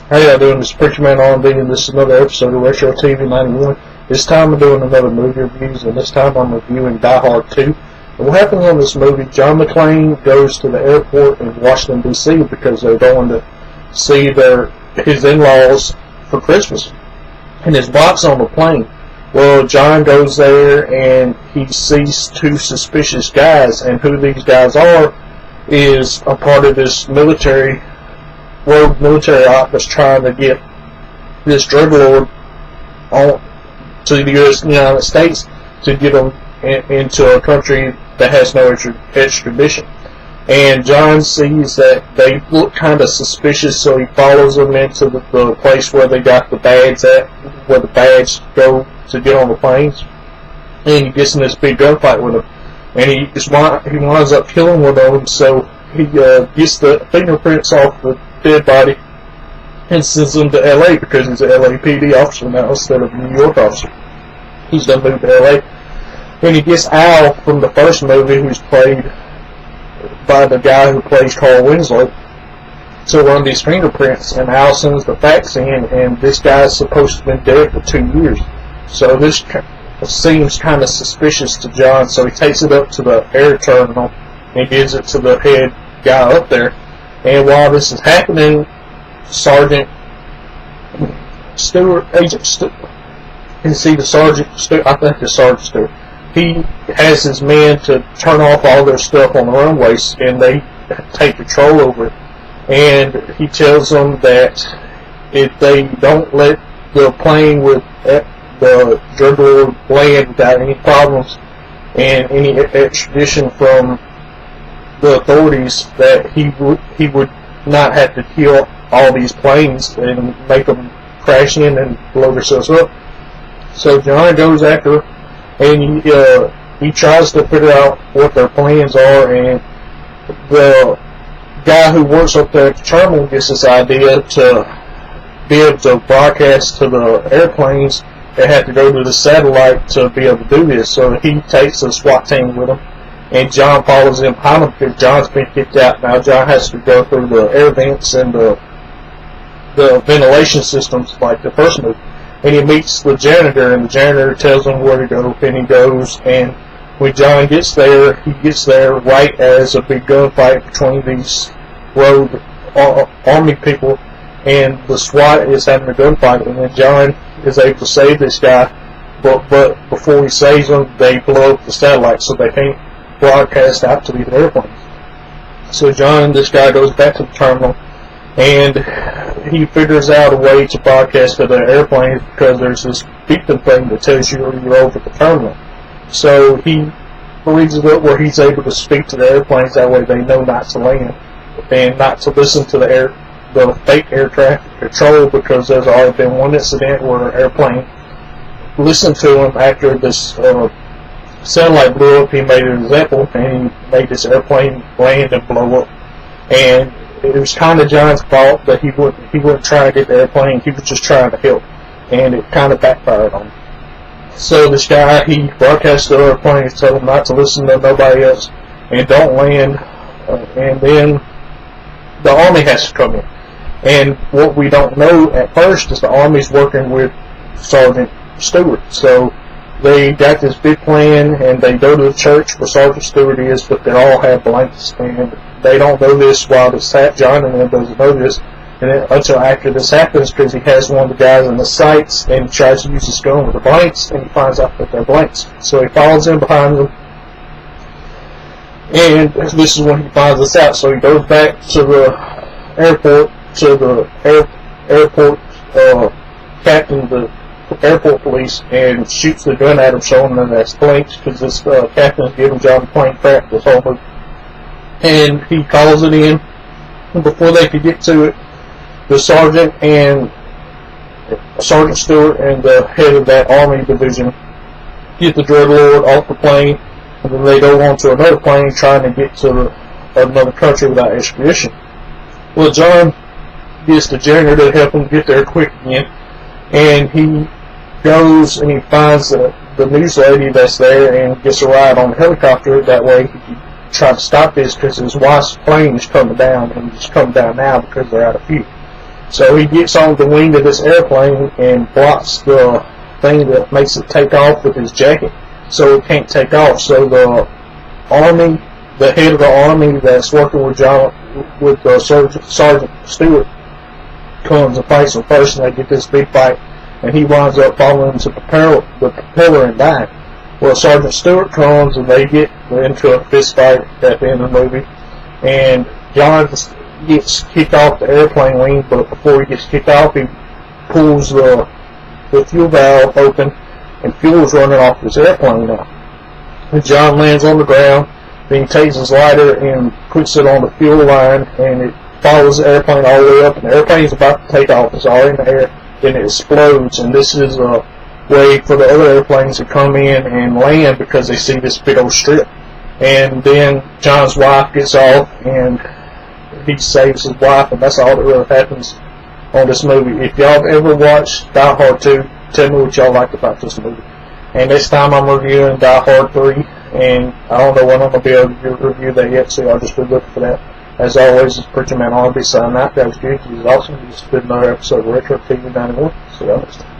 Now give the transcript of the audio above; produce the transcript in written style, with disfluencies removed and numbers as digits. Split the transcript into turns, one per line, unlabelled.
How y'all doing? This is Preacher Man R&B, and this is another episode of Retro TV 91. This time I'm doing another movie reviews, and this time I'm reviewing Die Hard 2. And what happens on this movie, John McClane goes to the airport in Washington, D.C. because they're going to see his in-laws for Christmas. And his wife's on the plane. Well, John goes there, and he sees two suspicious guys, and who these guys are is a part of this rogue military op that's trying to get this drug lord to the United States to get him into a country that has no extradition. And John sees that they look kind of suspicious, so he follows them into the place where they got the bags at, where the bags go to get on the planes. And he gets in this big gunfight with them. And he winds up killing one of them, so he gets the fingerprints off the dead body and sends them to LA because he's an LAPD officer now instead of a New York officer. He's done moved to LA. And he gets Al from the first movie, who's played by the guy who plays Carl Winslow, to run these fingerprints, and Al sends the facts in, and this guy's supposed to have been dead for 2 years. So this seems kind of suspicious to John, so he takes it up to the air terminal and gives it to the head guy up there. And while this is happening, Agent Stewart, he has his men to turn off all their stuff on the runways, and they take control over it. And he tells them that if they don't let the plane with the drug lord land without any problems and any extradition from the authorities, that he would not have to kill all these planes and make them crash in and blow themselves up. So John goes after, and he tries to figure out what their plans are, and the guy who works up there at the terminal gets this idea to be able to broadcast to the airplanes. They have to go to the satellite to be able to do this, so he takes a SWAT team with him, and John follows him behind him because John's been kicked out. Now John has to go through the air vents and the ventilation systems like the first movie. And he meets the janitor, and the janitor tells him where to go, and he goes. And when John gets there, he gets there right as a big gunfight between these rogue army people and the SWAT is having a gunfight. And then John is able to save this guy, but before he saves him, they blow up the satellite, so they can't broadcast out to these airplanes. So John and this guy goes back to the terminal, and he figures out a way to broadcast to the airplanes because there's this beacon thing that tells you you're over the terminal. So he reads it up where he's able to speak to the airplanes, that way they know not to land and not to listen to the fake air traffic control, because there's already been one incident where an airplane listened to him after this satellite blew up. He made an example, and he made this airplane land and blow up. And it was kind of John's fault that he wouldn't try to get the airplane. He was just trying to help, and it kind of backfired on him. So this guy, he broadcasts to the airplanes, tell them not to listen to nobody else and don't land. And then the army has to come in. And what we don't know at first is the army's working with Sergeant Stewart. So they got this big plan, and they go to the church where Sergeant Stewart is, but they all have blanks, and they don't know this while John and them doesn't know this, and then, until after this happens, because he has one of the guys in the sights, and he tries to use his gun with the blanks, and he finds out that they're blanks. So he follows in behind them, and this is when he finds this out. So he goes back to the airport, captain, the airport police, and shoots the gun at him, showing them that's blanks, because this captain's giving John McClane crap this whole movie. And he calls it in, and before they could get to it, the sergeant and Sergeant Stewart and the head of that army division get the drug lord off the plane, and then they go on to another plane trying to get to another country without extradition. Well, John gets the janitor to help him get there quick again, and he goes and he finds the news lady that's there and gets a ride on the helicopter. That way he can try to stop this, because his wife's plane is coming down, and it's coming down now because they're out of fuel. So he gets on the wing of this airplane and blocks the thing that makes it take off with his jacket, so it can't take off. So the army, the head of the army that's working with Sergeant Stewart, comes and fights him first, and they get this big fight, and he winds up falling into the propeller and dying. Well, Sergeant Stewart comes, and they get into a fist fight at the end of the movie, and John gets kicked off the airplane wing, but before he gets kicked off, he pulls the fuel valve open, and fuel's running off this airplane now. And John lands on the ground, then he takes his lighter and puts it on the fuel line, and it follows the airplane all the way up, and the airplane's about to take off. It's already in the air, then it explodes, and this is a way for the other airplanes to come in and land because they see this big old strip. And then John's wife gets off, and he saves his wife, and that's all that really happens on this movie. If y'all have ever watched Die Hard 2, tell me what y'all like about this movie. And this time I'm reviewing Die Hard 3, and I don't know when I'm going to be able to review that yet, so I'll just be looking for that. As always, it's Preacher Man R&B signing out. That was good. He was awesome. This has been another episode of Retro TV 91. See y'all next time.